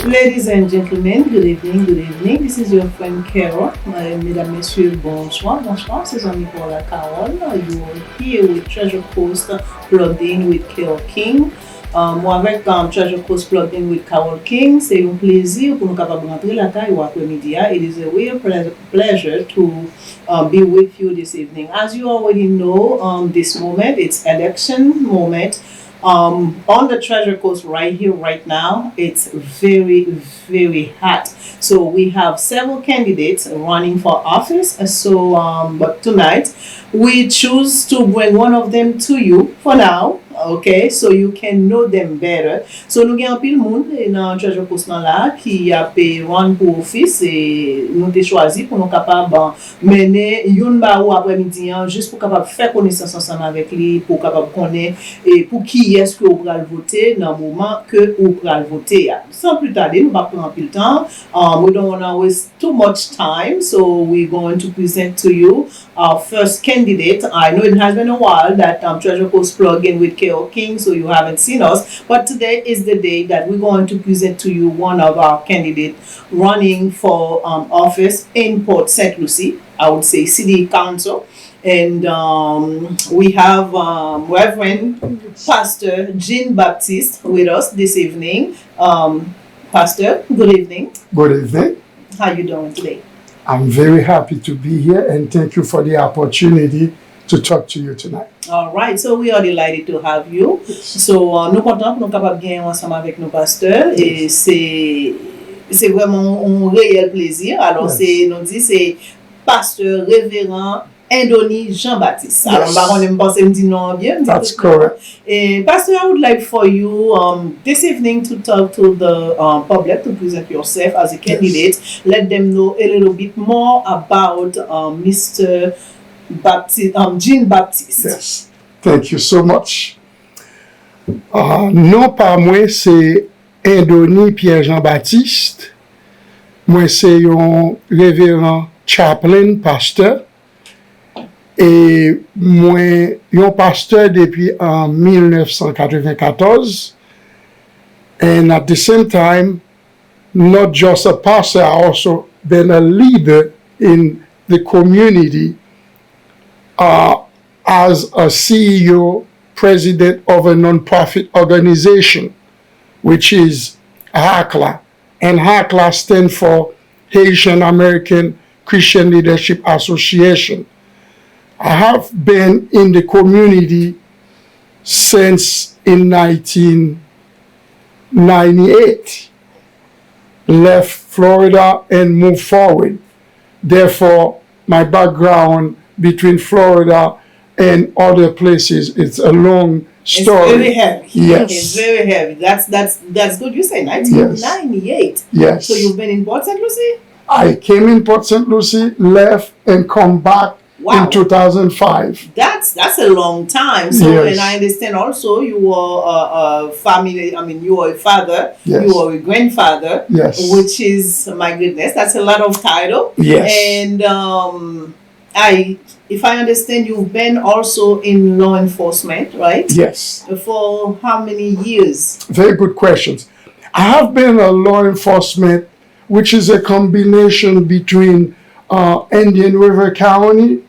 Ladies and gentlemen, good evening, good evening. This is your friend Carol. Mesdames, Messieurs, bonsoir, bonsoir. C'est amis pour la Carole. You are here with Treasure Coast plugged in with Carol King. Moi avec Treasure Coast plugged in with Carol King, c'est un plaisir pour nous capables rentrer la caille ou après-midi. It is a real pleasure to be with you this evening. As you already know, this moment, it's election moment. On the Treasure Coast right here, right now, it's very, very hot. So we have several candidates running for office. But tonight we choose to bring one of them to you for now. Okay, so you can know them better. So nous avons pile monde dans Treasure Coast là qui a payé run pour office et nous avons choisi pour nous capables mener une ba ou après-midi juste pour capable faire connaissance ensemble avec lui pour capable connaître et pour qui est-ce que vous allez voter dans le moment que vous allez voter. Sans plus tarder, nous va prendre plus de temps. We don't want to waste too much time, so we're going to present to you our first candidate. I know it has been a while that Treasure Coast plug in with KO King, so you haven't seen us. But today is the day that we're going to present to you one of our candidates running for office in Port St. Lucie, I would say City Council. And we have Reverend Pastor Jean Baptiste with us this evening. Pastor, good evening. Good evening. How you doing today? I'm very happy to be here and thank you for the opportunity to talk to you tonight. All right, so we are delighted to have you. So, nous contents pour nous capables de gagner ensemble avec nos pasteurs et c'est vraiment un réel plaisir. Alors, c'est pasteur révérend Andoni Jean-Baptiste. Alors, je pense que me non bien. That's correct. Pastor, I would like for you this evening to talk to the public, to present yourself as a candidate. Yes. Let them know a little bit more about Mr. Baptiste, Jean Baptiste. Yes, thank you so much. Non pas moi, c'est Andoni Pierre Jean-Baptiste. Moi, c'est un révérend chaplain, pasteur. Et moi, un pasteur depuis en 1994. And at the same time, not just a pastor, I also been a leader in the community as a CEO, president of a non-profit organization, which is HACLA. And HACLA stands for Haitian American Christian Leadership Association. I have been in the community since in 1998, left Florida and moved forward. Therefore, my background between Florida and other places, it's a long story. It's very heavy. Yes. It's very heavy. That's good. You say 1998. Yes. So you've been in Port St. Lucie? I came in Port St. Lucie, left, and come back in 2005. That's a long time. So, yes. And I understand also you were a family. I mean, you were a father. Yes. You were a grandfather. Yes. Which is, my goodness, that's a lot of title. Yes. And if I understand, you've been also in law enforcement, right? Yes. For how many years? Very good questions. I have been a law enforcement, which is a combination between Indian River County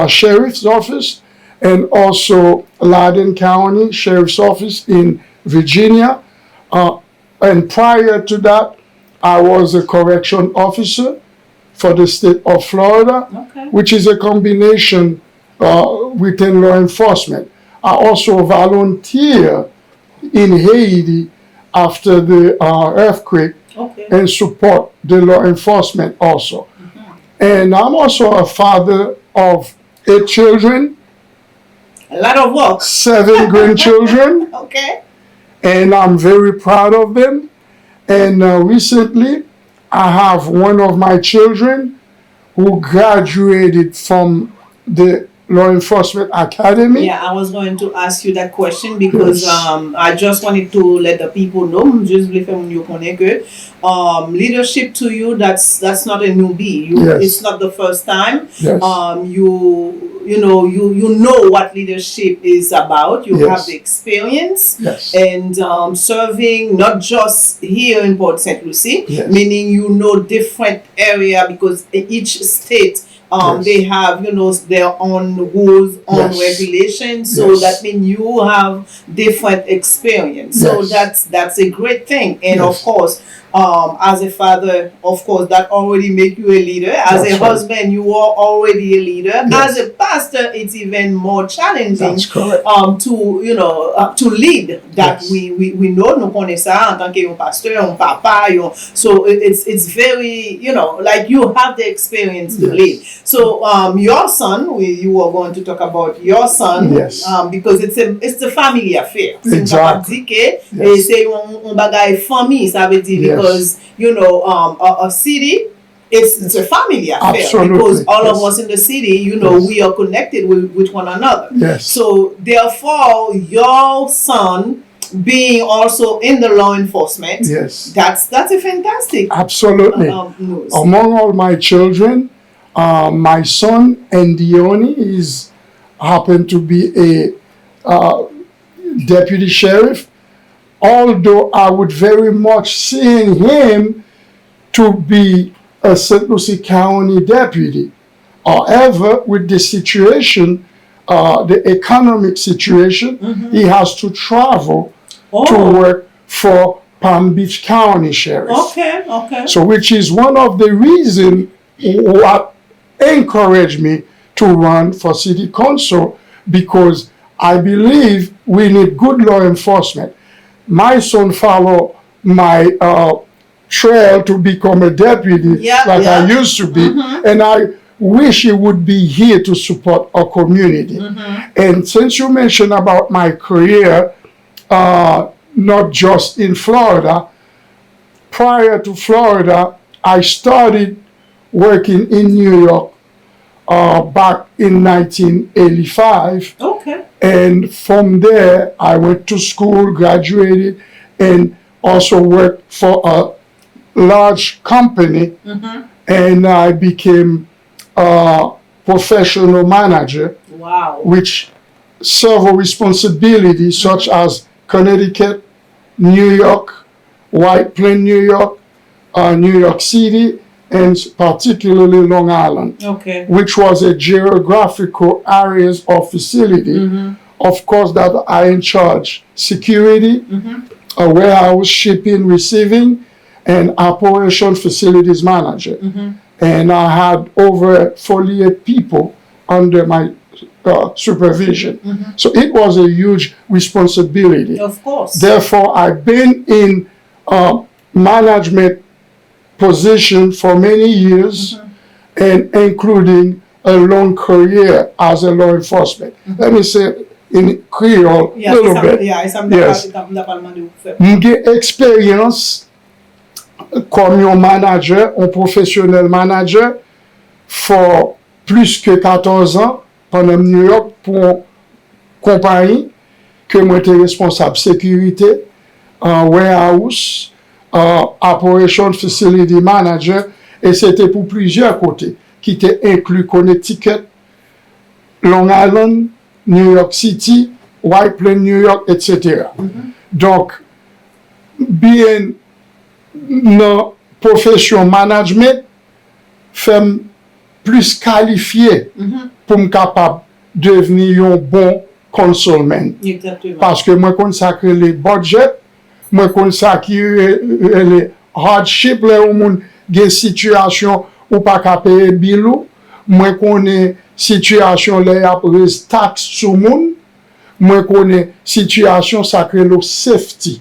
Sheriff's Office and also Loudoun County Sheriff's Office in Virginia. And prior to that, I was a correction officer for the state of Florida, which is a combination within law enforcement. I also volunteer in Haiti after the earthquake and support the law enforcement also. And I'm also a father of 8 children. A lot of work. 7 grandchildren. Okay. And I'm very proud of them. And recently, I have one of my children who graduated from the Law Enforcement Academy. Yeah, I was going to ask you that question because Yes. I just wanted to let the people know, just voulais faire mieux connaître que leadership to you, that's not a newbie. Yes. It's not the first time. Yes. You know what leadership is about. You Yes. have the experience. Yes. And serving not just here in Port St. Lucie, Yes. meaning you know different area because in each state Yes. they have their own rules, own Yes. regulations. So Yes. that means you have different experience. So Yes. that's a great thing. And of Yes. course, as a father, of course, that already make you a leader. As That's a right. husband, you are already a leader. Yes. As a pastor, it's even more challenging That's correct. to lead. That Yes. we know nous connaissons ça en tant que pasteur, un papa. So it's very like you have the experience to Yes. lead. So your son, you are going to talk about your son, Yes. because it's a family affair. Exactly. Yes. C'est un bagay famille, ça veut dire, Yes. because a city. It's a family affair. Absolutely. Because all Yes. of us in the city, Yes. we are connected with one another. Yes. So therefore, your son being also in the law enforcement, Yes. that's a fantastic Absolutely. news. Among all my children, my son Ndioni happened to be a deputy sheriff. Although I would very much see him to be a St. Lucie County deputy. However, with the situation, the economic situation, he has to travel to work for Palm Beach County Sheriff. Okay. So, which is one of the reasons what encouraged me to run for city council, because I believe we need good law enforcement. My son followed my trail to become a deputy, I used to be, and I wish he would be here to support our community. And since you mentioned about my career, not just in Florida, prior to Florida, I started working in New York back in 1985. Okay. And from there, I went to school, graduated, and also worked for a large company. And I became a professional manager, Wow. which several responsibilities such as Connecticut, New York, White Plains, New York, New York City, and particularly Long Island, Okay. which was a geographical areas of facility. Of course, that I in charge security, a warehouse, shipping, receiving, and operation facilities manager. And I had over 48 people under my supervision. So it was a huge responsibility. Of course. Therefore, I've been in management position for many years, and including a long career as a law enforcement. Let me say in Creole a little bit. Yes. J'ai expérience comme un manager, un professionnel manager, for plus que 14 ans pendant New York pour une compagnie que moi j'étais responsable sécurité, warehouse, operation facility manager, et c'était pour plusieurs côtés qui étaient inclus Connecticut, Long Island, New York City, White Plains, New York, etc. Donc, bien dans profession management, fait plus qualifié pour me capable de devenir un bon consulman. Exactement. Parce que moi, consacre les budgets, moi, consacre les hardship, là où moun gen situation ou pas qu'à payer bilou, moi, connais situation là y a prise taxe sur moun, moi, connais situation sacré le safety.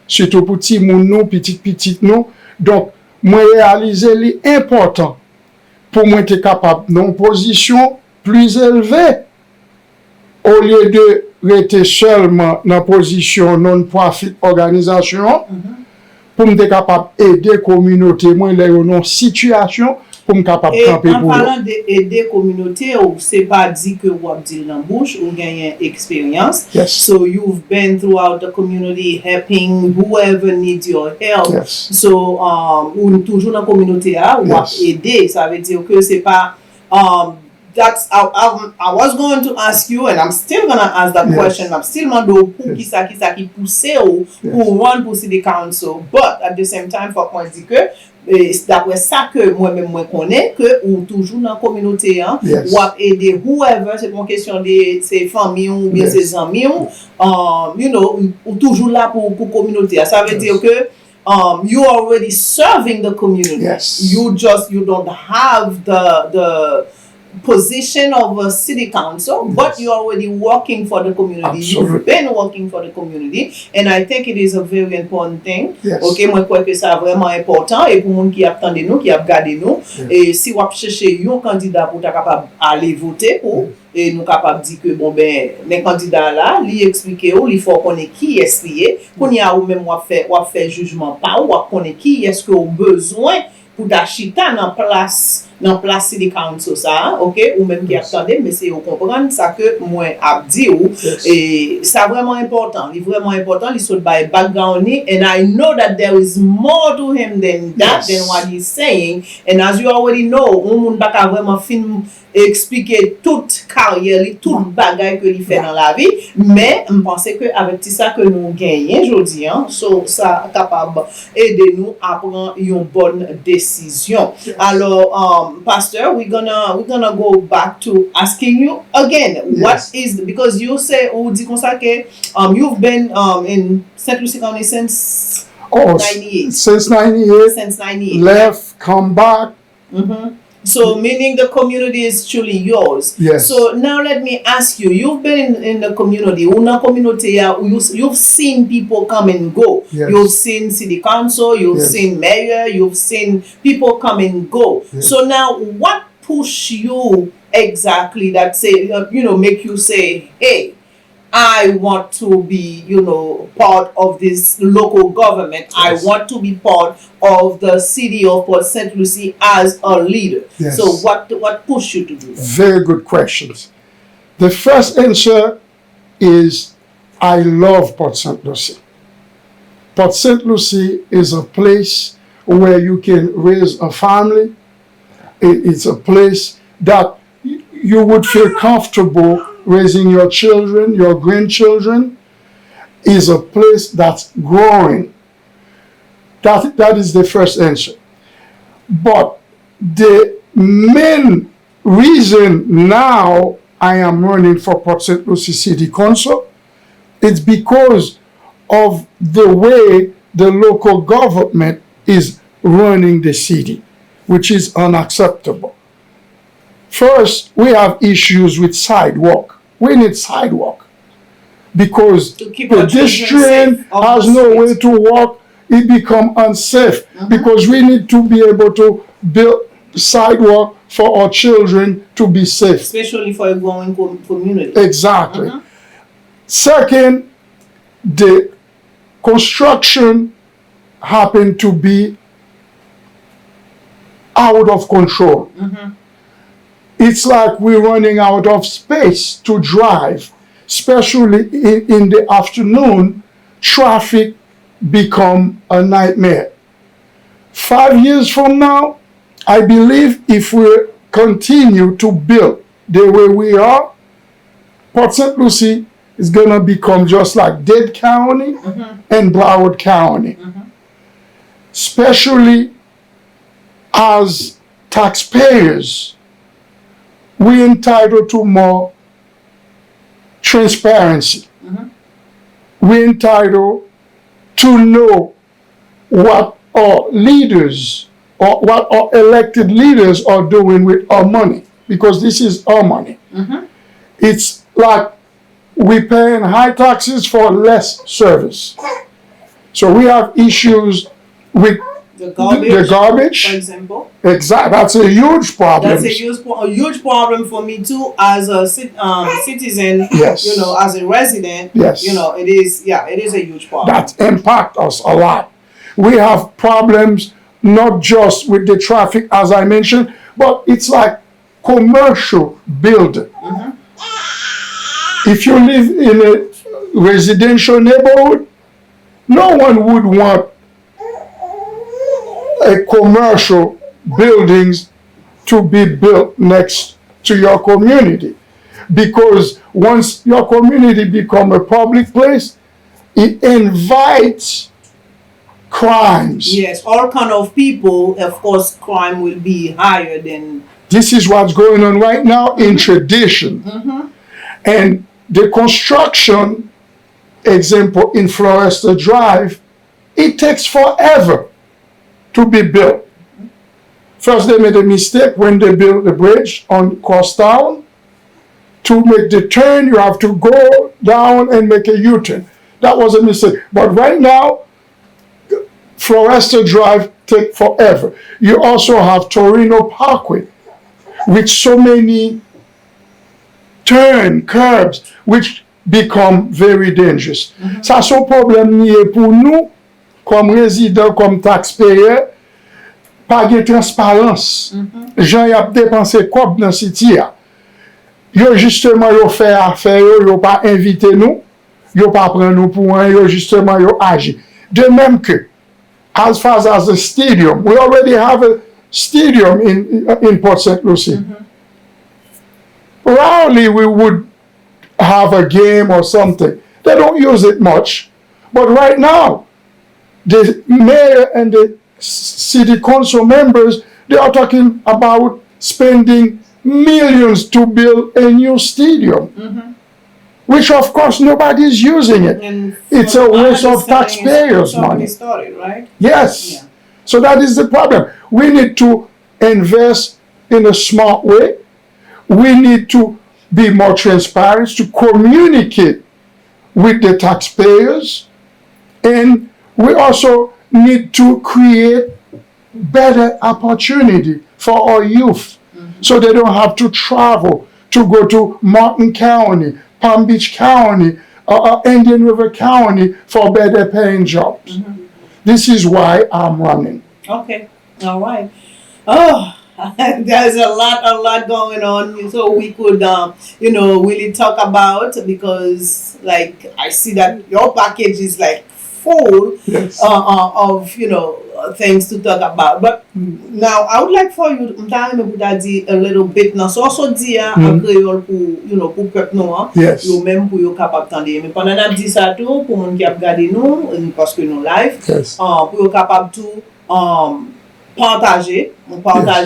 Surtout pour petit moun nous, petit nous. Donc, moi, réaliser l'important pour moi être capable d'une position plus élevée au lieu de rester seulement dans position non-profit organisation pour me capable aider communauté moi les une situation pou m kapap Et kampe en pou yo. parlant d'aider communauté, c'est pas dit que ou ap dit dans bouche ou gagné expérience. Yes. So you've been throughout the community helping whoever needs your help. Yes. So ou toujours dans communauté ou ap Yes. aider, ça veut dire que c'est pas that's I was going to ask you and I'm still gonna ask that Yes. question. I'm still mando pour Yes. qui ça qui pousse ou pour run pour city council. But at the same time, faut qu'on dit que c'est d'après ça que moi-même moi connais que ou toujours dans la communauté Yes. ou ap aider whoever, c'est pas une question de ses familles ou bien Yes. ses amis you know ou toujours là pour communauté. Ça veut dire que you are already serving the community. Yes. You don't have the position of a city council, but you're already working for the community. Absolutely. You've been working for the community, and I think it is a very important thing. Yes. Ok, moi crois que ça vraiment important et pour moun qui attendent nous, qui a regardé nous, et si vous cherchez un candidat pour être capable aller voter pour et nous capable dire que bon ben les candidats là, lui expliquer ou il faut connaître qui est lié, qu'on y a ou même ou fait jugement pas ou connaître qui est-ce que au besoin pour d'achita dans place city council ça, OK, ou même qui attendait mais c'est au comprendre ça que moi a dit ou et ça vraiment important, il so by background ni, and I know that there is more to him than that than what he's saying, and as you already know, on moun pa ka vraiment fin expliquer toute carrière, toute bagay que il fait dans la vie, mais je pense que avec tout ça que nous gagnons aujourd'hui, so ça capable aider nous à prendre une bonne décision. Alors Pastor, we're gonna go back to asking you again, what is because you say ou dit comme ça que you've been in St. Lucie County since 98. Since 98. Since 98. Left, come back. So meaning the community is truly yours. Yes. So now let me ask you, you've been in the community, una community, you've seen people come and go. Yes. You've seen city council, you've seen mayor, you've seen people come and go. Yes. So now what push you exactly that say, make you say, hey, I want to be, part of this local government. Yes. I want to be part of the city of Port St. Lucie as a leader. Yes. So what pushed you to do that? Very good questions. The first answer is I love Port St. Lucie. Port St. Lucie is a place where you can raise a family. It's a place that you would feel comfortable raising your children, your grandchildren. Is a place that's growing. That is the first answer. But the main reason now I am running for Port St. Lucie City Council, it's because of the way the local government is running the city, which is unacceptable. First, we have issues with sidewalk. We need sidewalk because pedestrian has no way to walk. It become unsafe because we need to be able to build sidewalk for our children to be safe. Especially for a growing community. Exactly. Second, the construction happened to be out of control. It's like we're running out of space to drive, especially in the afternoon. Traffic become a nightmare. 5 years from now, I believe if we continue to build the way we are, Port St. Lucie is going to become just like Dade County and Broward County. Especially as taxpayers, we're entitled to more transparency. We're entitled to know what our leaders or what our elected leaders are doing with our money, because this is our money. It's like we're paying high taxes for less service. So we have issues with the garbage, for example. Exactly, that's a huge problem. That's a huge problem for me too, as a citizen. Yes. As a resident. Yes. It is a huge problem. That impact us a lot. We have problems not just with the traffic as I mentioned, but it's like commercial building. If you live in a residential neighborhood, no one would want a commercial buildings to be built next to your community, because once your community become a public place, it invites crimes. Yes, all kind of people, of course, crime will be higher than. This is what's going on right now in tradition. And the construction, example, in Floresta Drive, it takes forever to be built. First, they made a mistake when they built the bridge on Crosstown. To make the turn, you have to go down and make a U-turn. That was a mistake. But right now, Floresta Drive takes forever. You also have Torino Parkway, with so many curbs, which become very dangerous. Ça, son problème nié pour nous, comme résidents, comme taxpayers, pas de transparence. Gens y a dépensé quoi dans city a. Yo justement yo fait affaire, yo pas invité nous, yo pas prend nous pour un, yo justement yo agi. De même que, as far as the stadium, we already have a stadium in Port St. Lucie. Rarely we would have a game or something. They don't use it much. But right now, the mayor and the city council members, they are talking about spending millions to build a new stadium. Which of course nobody's using it. And it's a waste of taxpayers' money. Started, right? Yes. Yeah. So that is the problem. We need to invest in a smart way. We need to be more transparent, to communicate with the taxpayers. And we also need to create better opportunity for our youth, so they don't have to travel to go to Martin County, Palm Beach County, Indian River County for better paying jobs. This is why I'm running. Okay, all right. Oh, there's a lot going on. So we could, really talk about, because like I see that your package is like full Yes. of things to talk about. But now I would like for you to a little bit now. So also dire en créole pour pour peuple noir. Yes. Yo même pour yo capable tendre. Mais pendant n'a dit ça tout pour moun qui a regardé nous parce que nous live. Yes. Pour yo capable tout partager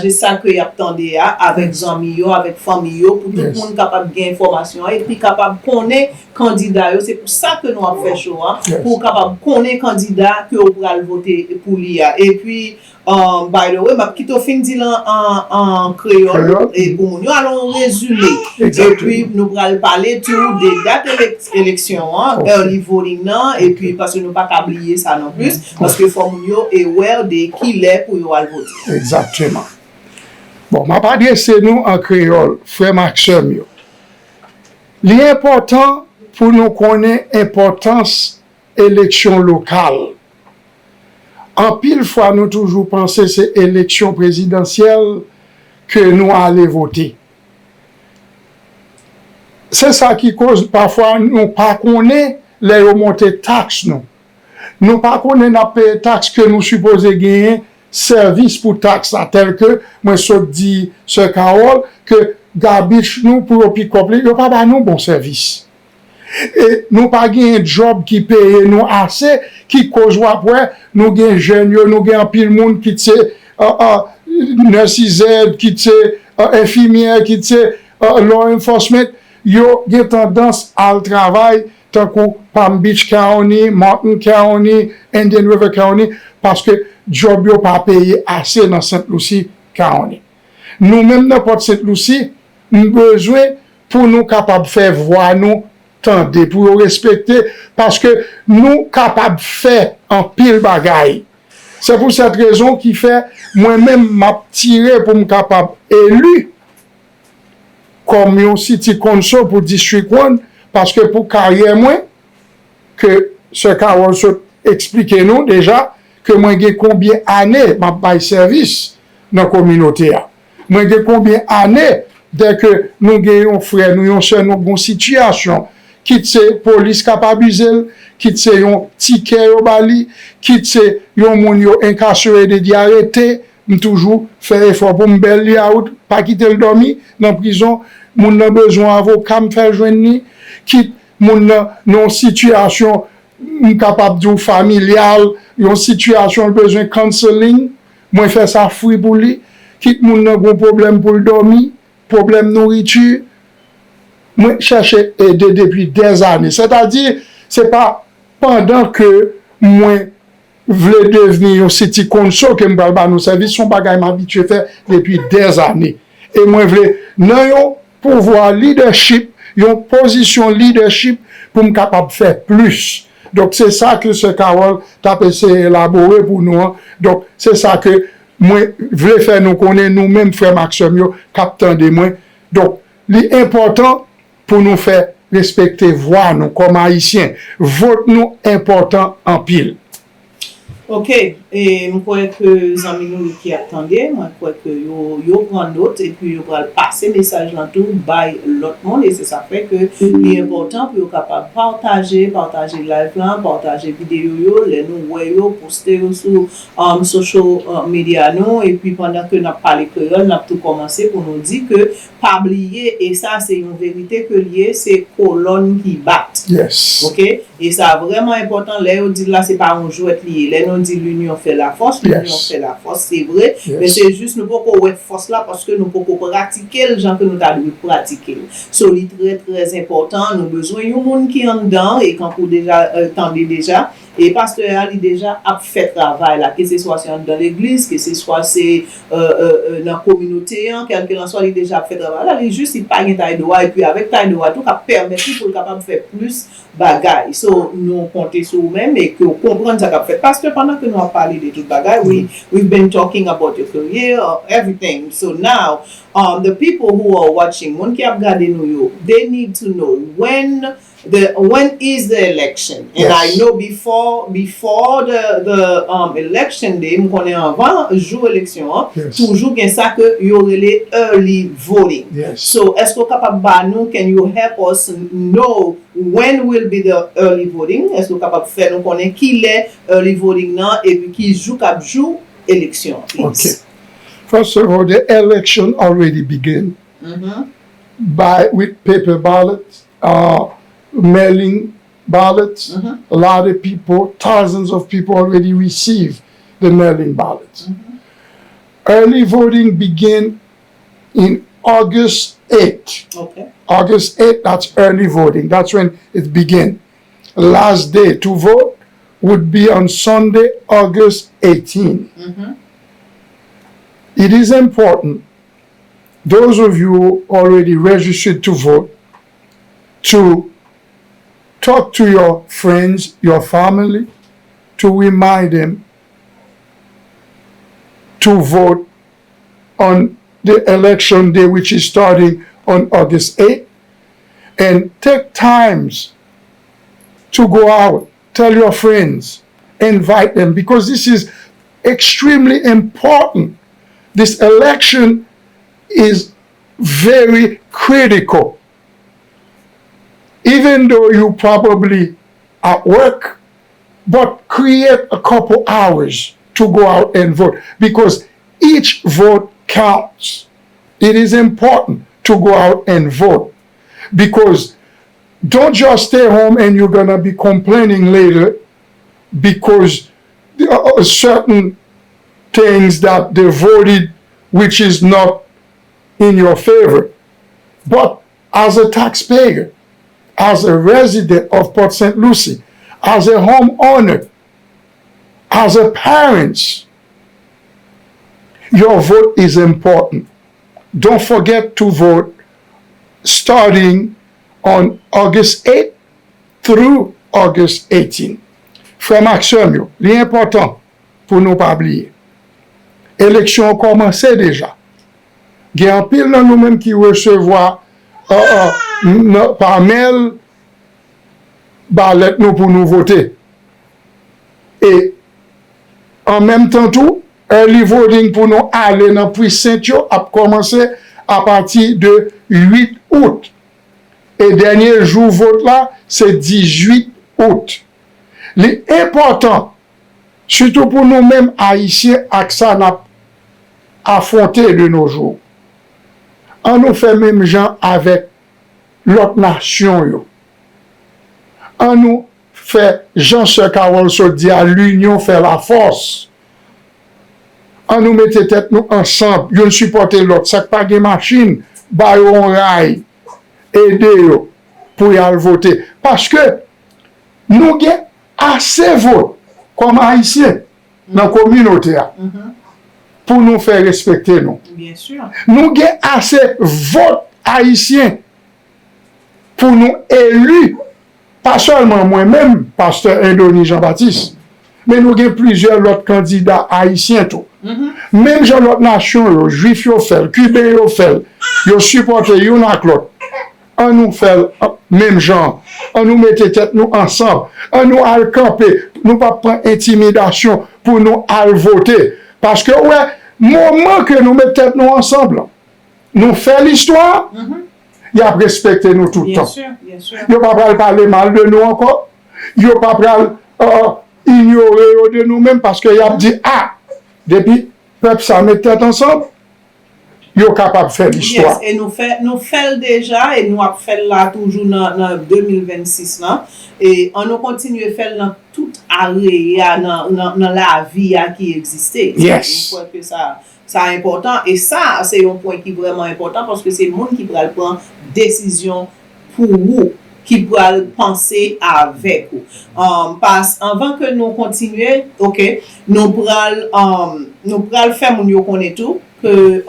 ça que y attendé avec amis yo, avec famille yo, pour tout le monde capable gain information et puis capable connaître candidat yo. C'est pour ça que nous avons fait choix, pour capable connaître candidat que vous pourrez voter pour lui. Et puis by the way, m'a quitté fin dit en créole et pour nous allons résumer. Et puis nous allons parler tout des dates d'élection, early voting et puis parce que nous pas oublier ça non plus, parce que faut nous est aware de qui l'est pour yo aller voter. Exactement. Bon, m'a pas adressé nous en créole, frère Maxime yo. L'important pour nous connaître importance élection locale. En pile fois, nous toujours pensé c'est élection présidentielle que nous allons voter. C'est ça qui cause parfois nous pas connaître les remontées taxes nous. Nous pas connaître la paye taxe que nous supposons gagner service pour taxe tel que moi so dit ce Carole que garbage nous pour pick-up yo pas nous bon service. Et nous pas un job qui paye nous assez qui cause après nous gain jeunes nous gain pile monde qui c'est nurse qui c'est infirmière qui c'est law enforcement yo gain tendance à travail tant que Palm Beach County, Martin County, Indian River County parce que job yo pas payé assez dans St. Lucie County. Nous même dans Port St. Lucie nous besoin pour nous capable faire voir nous tendez pour respecter parce que nous capables faire en pile bagaille. C'est pour cette raison qui fait moi-même m'a tiré pour me capable élu comme un city council pour district 1 parce que pour carrière moi que ce Carole expliquer nous déjà que moi j'ai combien d'années m'a bail service dans la communauté. Moi j'ai combien d'années dès que nous gagnons frère, nous avons seul une bonne situation. Quitte c'est police capable quitte c'est un ticket au bali, quitte c'est un moun yo incarcéré de arrêté, toujours faire effort pour me belle out, pas quitter le dormi dans prison, moun a besoin avocat me faire joindre, quitte moun non situation capable de familial, une situation besoin counseling, moi faire ça free pour lui, quitte moun a bon problème pour le dormir, problème nourriture. Moi, chercher aider depuis des années. C'est-à-dire, c'est pas pendant que moi voulais devenir un city console que me parle nos services, son bagage m'habitué faire depuis des années. Et moi voulais non pouvoir leadership, une position leadership pour me capable de faire plus. Donc c'est ça que ce Carole t'a essayé élaborer pour nous. Donc c'est ça que moi voulais faire nous connaître nous-mêmes frère Maxime captain de moi. Donc l'important pour nous faire respecter voix nous comme haïtiens. Vote nous important en pile. Ok, et je crois que les amis nous qui attendaient, je crois que yo prend note et puis yo va passer message là tout by l'autre monde et c'est ça fait que c'est important pour capable partager live là, partager vidéo yo, les nous ouais yo poster sur social media nous et puis pendant que n'a parlé créole, n'a tout commencé pour nous dire que pas oublier et ça c'est une vérité que lié c'est colonne qui bat. Yes. OK? Et ça vraiment important là on dit là c'est pas un jouet lié. Là on dit l'union fait la force, l'union fait la force, c'est vrai, mais c'est juste nous pas qu'on force là parce que nous pas pratiquer le genre que nous avons pratiquer. So c'est très important, nous besoin de monde qui en dedans et quand vous déjà attendez déjà et pasteur Ali déjà a fait travail là, que ce soit dans l'église, que ce soit c'est dans la communauté, quel que soit il déjà fait travail là, il juste il pas une taille droit et puis avec taille droit tout ça permet pour capable faire plus bagaille. So nous compter sur nous-mêmes et que comprendre ça qu'a fait pasteur pendant que nous avons parlé de tout bagaille, we've been talking about your career, everything. So now the people who are watching, when they need to know when is the election. And I know before the election day, on connaît avant jour élection, toujours bien ça que y aurait les early voting. So est-ce que capable nous can you help us know when will be the early voting? Est-ce que capable faire nous connaît qui est early voting là et puis qui joue cap jour élection. Okay. First of all, the election already began with paper ballots, mailing ballots. A lot of people, thousands of people already received the mailing ballots. Early voting began in August 8th. Okay. August 8th, that's early voting. That's when it began. Last day to vote would be on Sunday, August 18th. It is important, those of you already registered to vote, to talk to your friends, your family, to remind them to vote on the election day, which is starting on August 8th, and take times to go out, tell your friends, invite them, because this is extremely important. This election is very critical. Even though you probably at work, but create a couple hours to go out and vote because each vote counts. It is important to go out and vote because don't just stay home and you're gonna be complaining later because there are certain things that they voted which is not in your favor. But as a taxpayer, as a resident of Port St. Lucie, as a homeowner, as a parent, your vote is important. Don't forget to vote starting on August 8th through August 18th. Frère Maxime, l'important pour nous pas oublier. Élection commencé déjà. Il y a un pile dans nous-mêmes qui recevoir par mail ballot nous pour nous voter. Et En même temps tout, early voting pour nous aller dans precinct yo a commencé à partir de 8 août. Et dernier jour vote là, c'est 18 août. L'important, surtout pour nous-mêmes haïtiens, ak ça n'a affronté de nos jours. On nous fait même gens avec l'autre nation yo. On nous fait Jean-Sir Carole se dit à l'union fait la force. On nous mette tête nous ensemble, yon supporter l'autre, ça pas de machine, ba yo on rail, aider yo pour y aller voter. Parce que nous avons assez vote comme haïtiens dans la communauté pour nous faire respecter nous. Bien sûr. Nous avons assez vote haïtiens pour nous élire, pas seulement moi-même, pasteur Indonie Jean-Baptiste, mais nous avons plusieurs autres candidats haïtiens tout. Même dans l'autre nation, juifs yo fait, cubains yo fait, yo supporter yon ak l'autre. On nous fait même genre, on nous mette tête nous ensemble, on nous al camper, nous pas prendre intimidation pour nous al voter. Parce que ouais, moment que nous mettons tête nous ensemble, nous fait l'histoire, il a respecté nous tout le temps. Bien sûr. Il pas parler mal de nous encore, il pas ignorer de nous-mêmes parce qu'il a dit ah, depuis peuple ça met tête ensemble. Yo capable de faire l'histoire. Yes, et nous fait déjà et nous avons fait là toujours dans 2026 là et on nous continue à faire dans toute area dans la vie qui existait. Yes. Je crois que ça est important et ça c'est un point qui est vraiment important parce que c'est le monde qui va prendre décision pour vous, qui va penser avec vous. Parce avant que nous continuions, OK, nous pral faire mon yo connaît tout que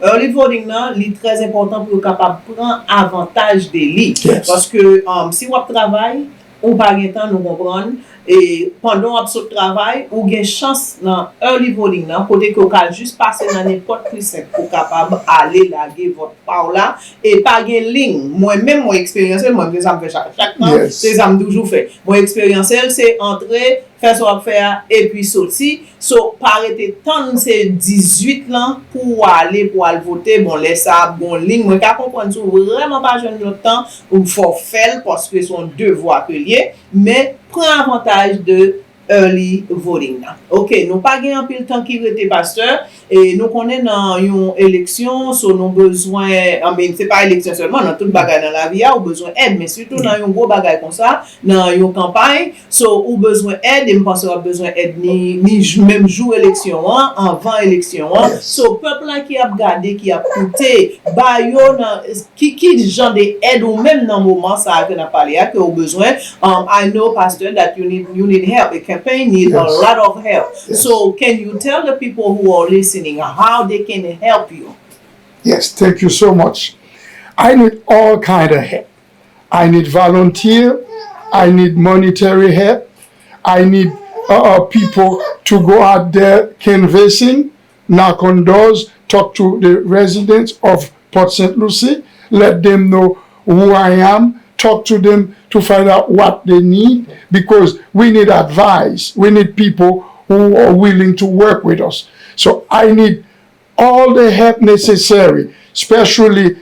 early voting là, c'est très important pour être capable de prendre avantage des lits. Yes. Parce que si vous travaillez, ou pas de temps nous comprendre et pendant absolu travail ou gain chance dans early voting là côté que vous juste passer dans n'importe plus simple pour capable aller laguer votre par là et pas gain ligne moi même mon expérience moi ça me fait chaque temps c'est ça me toujours fait mon expérience c'est entrer faire ce qu'on faire et puis sortir so pas arrêter tant c'est 18 là pour aller voter bon laisse ça bon ligne moi qu'à comprendre vraiment pas jeune le temps ou faut faire parce que son devoir que lié mais prend avantage de early voting. OK, nous pas gagné un peu de temps qui était pasteur et nous connaissons dans une élection, so nous besoin mais c'est pas élection seulement dans toute bagarre dans la vie, on besoin aide mais surtout dans un gros bagarre comme ça, dans une campagne, so ou besoin aide et me pense qu'on a besoin aide ni même jour élection avant élection. So peuple là qui a regardé qui a coûté ba yo qui genre de aide ou même dans moment ça que n'a parlé que au besoin I know pastor that you need help. The campaign needs a lot of help. Yes. So can you tell the people who are listening how they can help you? Yes, thank you so much. I need all kind of help. I need volunteer. I need monetary help. I need people to go out there canvassing, knock on doors, talk to the residents of Port St. Lucie, let them know who I am, talk to them to find out what they need because we need advice. We need people who are willing to work with us. So I need all the help necessary, especially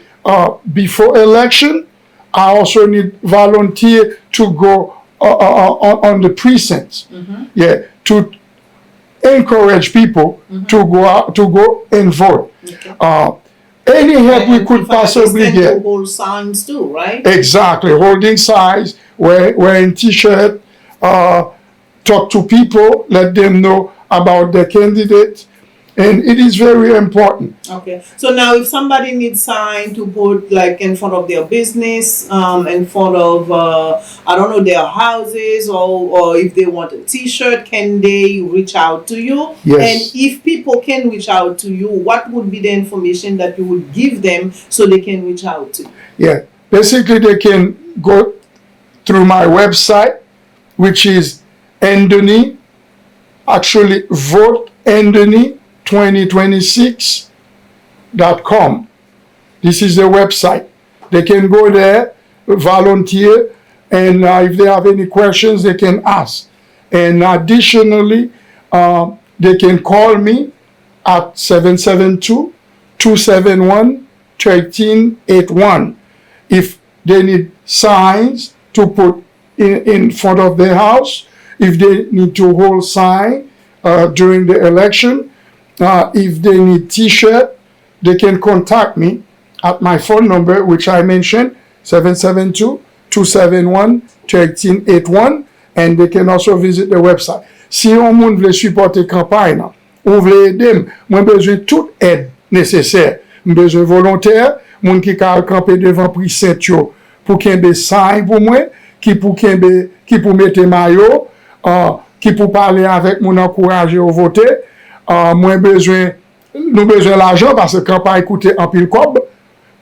before election. I also need volunteer to go on the precincts, to encourage people to go out, to go and vote. Okay. Any help we could possibly get. Hold signs too, right? Exactly, holding signs, wearing t-shirt, talk to people, let them know about the candidate, and it is very important. Okay, so now if somebody needs sign to put like in front of their business, in front of I don't know their houses, or if they want a T-shirt, can they reach out to you? Yes. And if people can reach out to you, what would be the information that you would give them so they can reach out to you? Yeah, basically they can go through my website, which is Andoni, actually vote Andoni 2026.com. This is the website. They can go there, volunteer, and if they have any questions, they can ask. And additionally, they can call me at 772-271-1381 if they need signs to put in front of their house, if they need to hold sign during the election, if they need t-shirt, they can contact me at my phone number, which I mentioned, 772-271-1381, and they can also visit the website. Si on moun vle supporter campagne, on vle aider, moi besoin toute aide nécessaire. Besoin volontaire, moun qui ka camper devant precinct yo pour kembe sign pour moi, qui pour mettre maillot, qui pour parler avec moun encourager au voter. Nous besoin l'argent parce que campagne coûte en pile cob,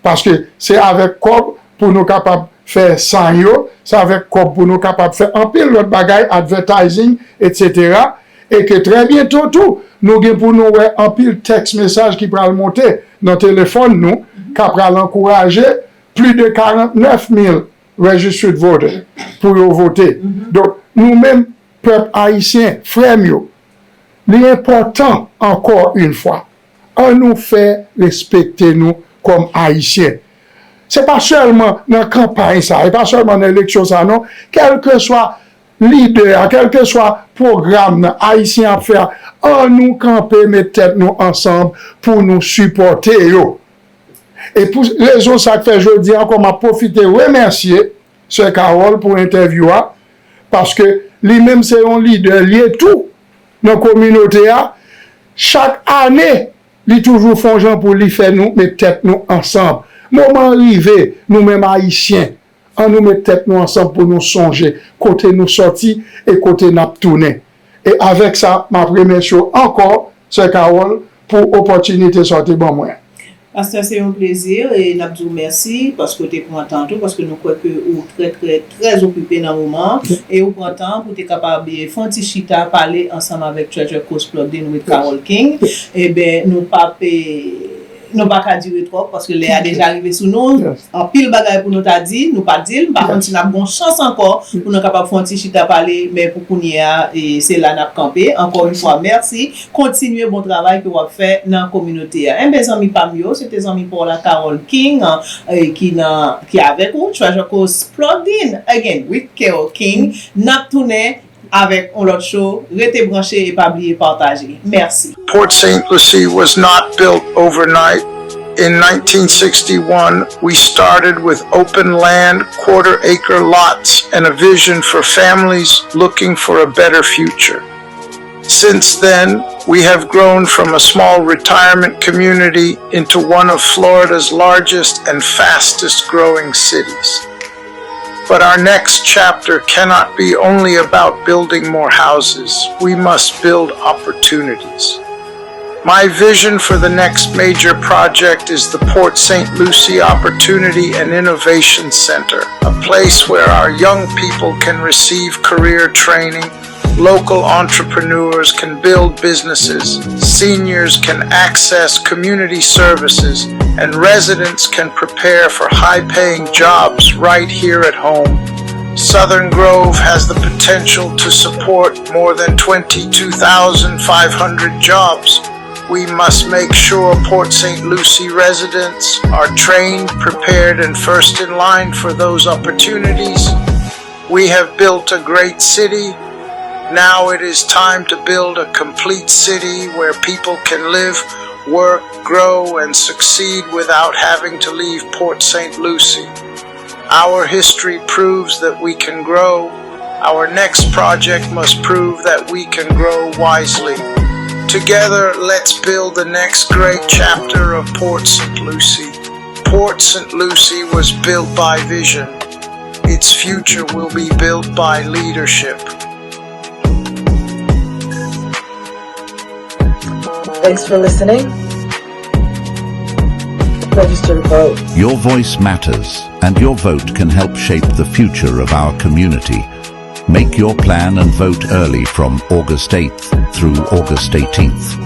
parce que c'est avec cob pour nous capables faire sign yo, c'est avec cob pour nous capables faire en pile l'autre bagaille, advertising, etc. Et que très bientôt tout, nous avons pour nous en pile texte message qui va monter dans le téléphone nous, qui va encourager plus de 49 000 registered voters pour voter. Donc, nous-mêmes, peuple haïtien, frères mieux, l'important, encore une fois, on nous fait respecter nous comme haïtiens. C'est pas seulement dans la campagne ça, et pas seulement dans l'élection ça, non. Quel que soit leader, quel que soit programme haïtien à faire, on nous camper, mettre tête nous ensemble pour nous supporter. Yo. Et pour raison ça que fait aujourd'hui encore m'a profité remercier Sir Carole pour l'interview parce que lui-même c'est un leader lié tout dans la communauté. Chaque année, il toujours font gens pour lui faire nous mettre tête nous ensemble. Moment arrivé, nous-mêmes haïtiens, on nous met tête nous ensemble pour nous songer, côté nous sortir et côté nous tourner. Et avec ça, ma première chose encore, c'est Carole, pour l'opportunité de sortir bon moyen. Pasteur, c'est un plaisir et nous vous merci parce que tu prends temps parce que nous croyons que vous êtes très occupé dans le moment et vous prenez temps pour être capable de faire un petit chita, parler ensemble avec Treasure Coast Plugged In with Carole King. Et bien, nous pas qu'à dire trop parce que les a déjà arrivé sous nous en pile bagaille pour nous t'a dit nous pas dire par contre si n'a bonne chance encore pour nous capable faire un petit chita parler mais pour qu'on y a et c'est là n'a camper encore une fois merci continuez bon travail que vous fait dans la communauté un mes amis parmi eux c'était amis pour la Carole King qui avec vous Treasure Coast Plugged In again with Carole King n'a tourné avec un autre show, restez branchés et pas oublier partager. Merci. Port St. Lucie was not built overnight. In 1961, we started with open land, quarter-acre lots, and a vision for families looking for a better future. Since then, we have grown from a small retirement community into one of Florida's largest and fastest growing cities. But our next chapter cannot be only about building more houses. We must build opportunities. My vision for the next major project is the Port St. Lucie Opportunity and Innovation Center, a place where our young people can receive career training, local entrepreneurs can build businesses, seniors can access community services, and residents can prepare for high-paying jobs right here at home. Southern Grove has the potential to support more than 22,500 jobs. We must make sure Port St. Lucie residents are trained, prepared, and first in line for those opportunities. We have built a great city. Now it is time to build a complete city where people can live, work, grow, and succeed without having to leave Port St. Lucie. Our history proves that we can grow. Our next project must prove that we can grow wisely. Together, let's build the next great chapter of Port St. Lucie. Port St. Lucie was built by vision. Its future will be built by leadership. Thanks for listening. Register to vote. Your voice matters, and your vote can help shape the future of our community. Make your plan and vote early from August 8th through August 18th.